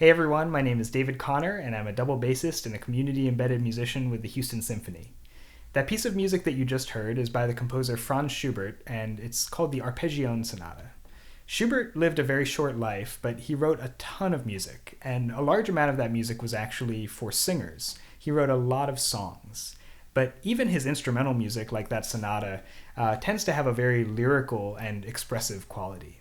Hey everyone, my name is David Connor, and I'm a double bassist and a community-embedded musician with the Houston Symphony. That piece of music that you just heard is by the composer Franz Schubert, and it's called the Arpeggione Sonata. Schubert lived a very short life, but he wrote a ton of music, and a large amount of that music was actually for singers. He wrote a lot of songs. But even his instrumental music, like that sonata, tends to have a very lyrical and expressive quality.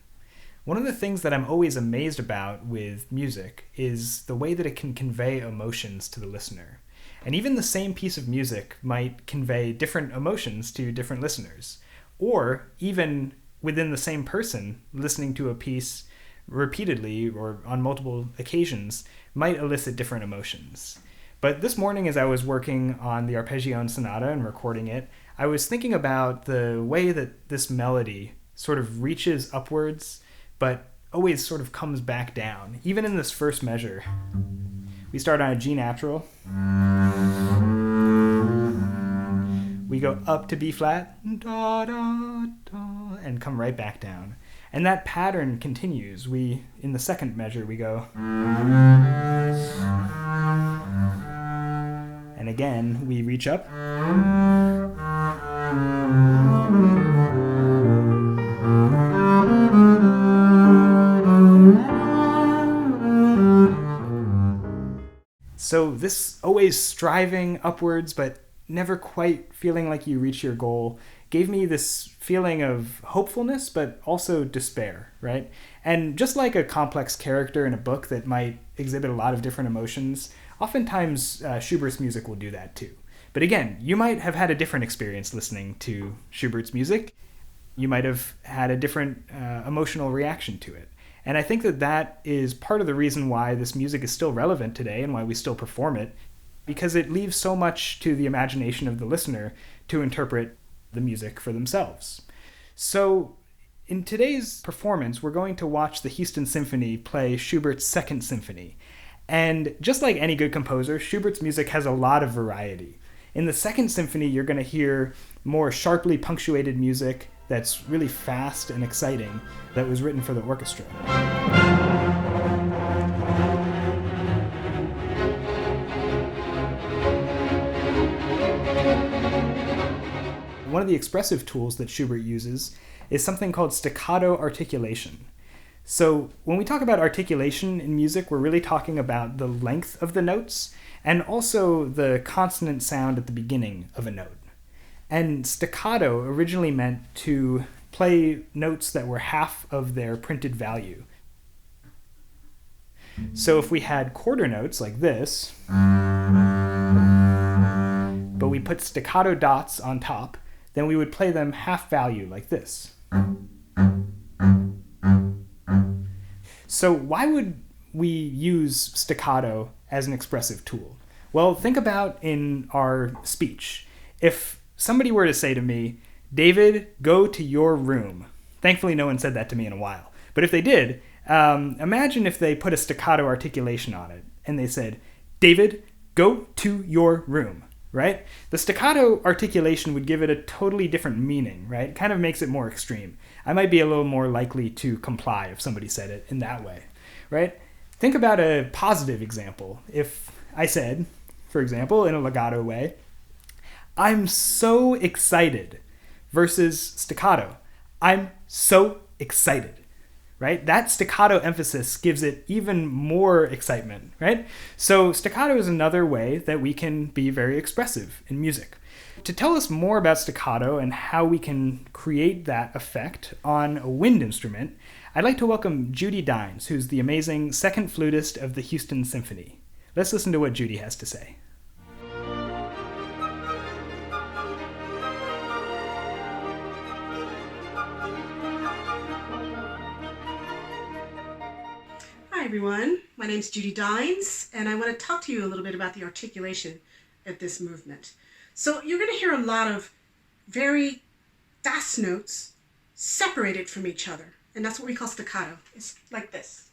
One of the things that I'm always amazed about with music is the way that it can convey emotions to the listener. And even the same piece of music might convey different emotions to different listeners. Or even within the same person, listening to a piece repeatedly or on multiple occasions might elicit different emotions. But this morning, as I was working on the Arpeggione Sonata and recording it, I was thinking about the way that this melody sort of reaches upwards but always sort of comes back down. Even in this first measure, we start on a G natural. We go up to B flat, da, da, da, and come right back down. And that pattern continues. In the second measure, we go. And again, we reach up. So this always striving upwards, but never quite feeling like you reach your goal, gave me this feeling of hopefulness, but also despair, right? And just like a complex character in a book that might exhibit a lot of different emotions, oftentimes Schubert's music will do that too. But again, you might have had a different experience listening to Schubert's music. You might have had a different emotional reaction to it. And I think that is part of the reason why this music is still relevant today and why we still perform it, because it leaves so much to the imagination of the listener to interpret the music for themselves. So in today's performance, we're going to watch the Houston Symphony play Schubert's Second Symphony. And just like any good composer, Schubert's music has a lot of variety. In the Second Symphony, you're going to hear more sharply punctuated music that's really fast and exciting that was written for the orchestra. One of the expressive tools that Schubert uses is something called staccato articulation. So when we talk about articulation in music, we're really talking about the length of the notes and also the consonant sound at the beginning of a note. And staccato originally meant to play notes that were half of their printed value. So if we had quarter notes like this, but we put staccato dots on top, then we would play them half value like this. So why would we use staccato as an expressive tool? Well, think about in our speech. If somebody were to say to me, David, go to your room. Thankfully, no one said that to me in a while. But if they did, imagine if they put a staccato articulation on it and they said, David, go to your room, right? The staccato articulation would give it a totally different meaning, right? It kind of makes it more extreme. I might be a little more likely to comply if somebody said it in that way, right? Think about a positive example. If I said, for example, in a legato way, I'm so excited versus staccato. I'm so excited, right? That staccato emphasis gives it even more excitement, right? So staccato is another way that we can be very expressive in music. To tell us more about staccato and how we can create that effect on a wind instrument, I'd like to welcome JUDY Dines, who's the amazing second flutist of the Houston Symphony. Let's listen to what JUDY has to say. Hi everyone, my name is JUDY Dines, and I want to talk to you a little bit about the articulation of this movement. So you're going to hear a lot of very fast notes separated from each other, and that's what we call staccato. It's like this.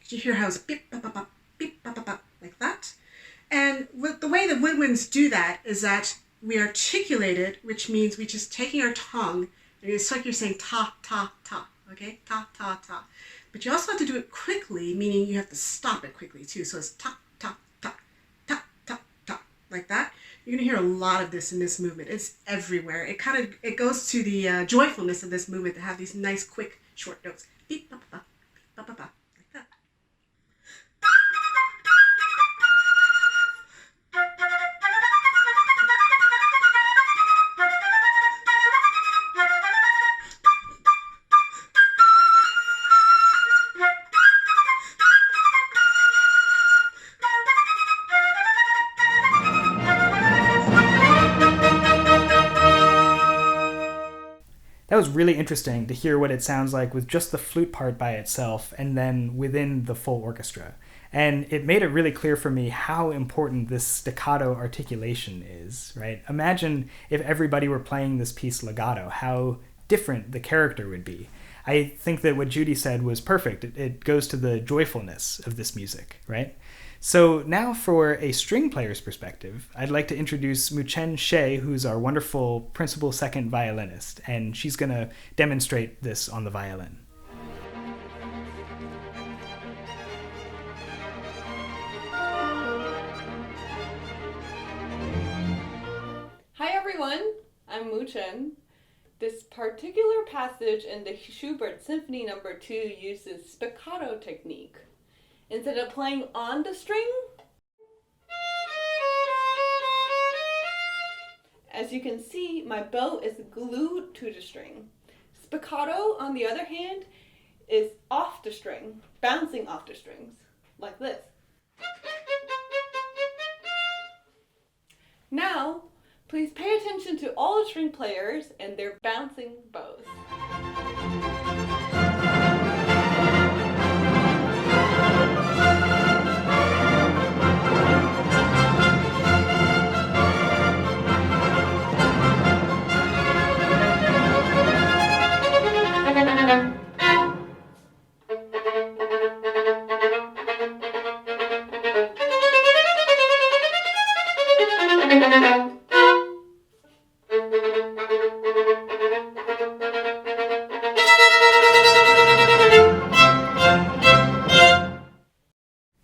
You hear how it's beep, bop, bop, beep, bop, bop, like that. And the way the woodwinds do that is that we articulate it, which means we just taking our tongue, and it's like you're saying ta, ta, ta. Okay, ta, ta, ta. But you also have to do it quickly, meaning you have to stop it quickly too. So it's top, top, top, top, top, top, like that. You're gonna hear a lot of this in this movement. It's everywhere. It goes to the joyfulness of this movement to have these nice, quick, short notes. Beep, ba, ba, ba, ba, ba, like that. That was really interesting to hear what it sounds like with just the flute part by itself and then within the full orchestra. And it made it really clear for me how important this staccato articulation is, right? Imagine if everybody were playing this piece legato, how different the character would be. I think that what Judy said was perfect. It goes to the joyfulness of this music, right? So now for a string player's perspective, I'd like to introduce MUCHEN Shea, who's our wonderful principal second violinist, and she's going to demonstrate this on the violin. Hi everyone, I'm MUCHEN. This particular passage in the Schubert Symphony No. 2 uses spiccato technique. Instead of playing on the string, as you can see, my bow is glued to the string. Spiccato, on the other hand, is off the string, bouncing off the strings, like this. Now, please pay attention to all the string players and their bouncing bows.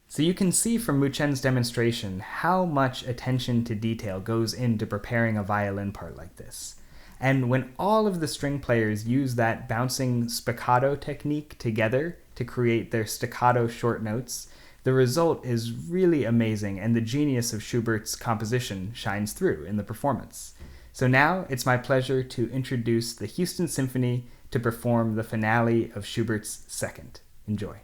So you can see from MUCHEN's demonstration how much attention to detail goes into preparing a violin part like this. And when all of the string players use that bouncing spiccato technique together to create their staccato short notes, the result is really amazing and the genius of Schubert's composition shines through in the performance. So now it's my pleasure to introduce the Houston Symphony to perform the finale of Schubert's Second. Enjoy.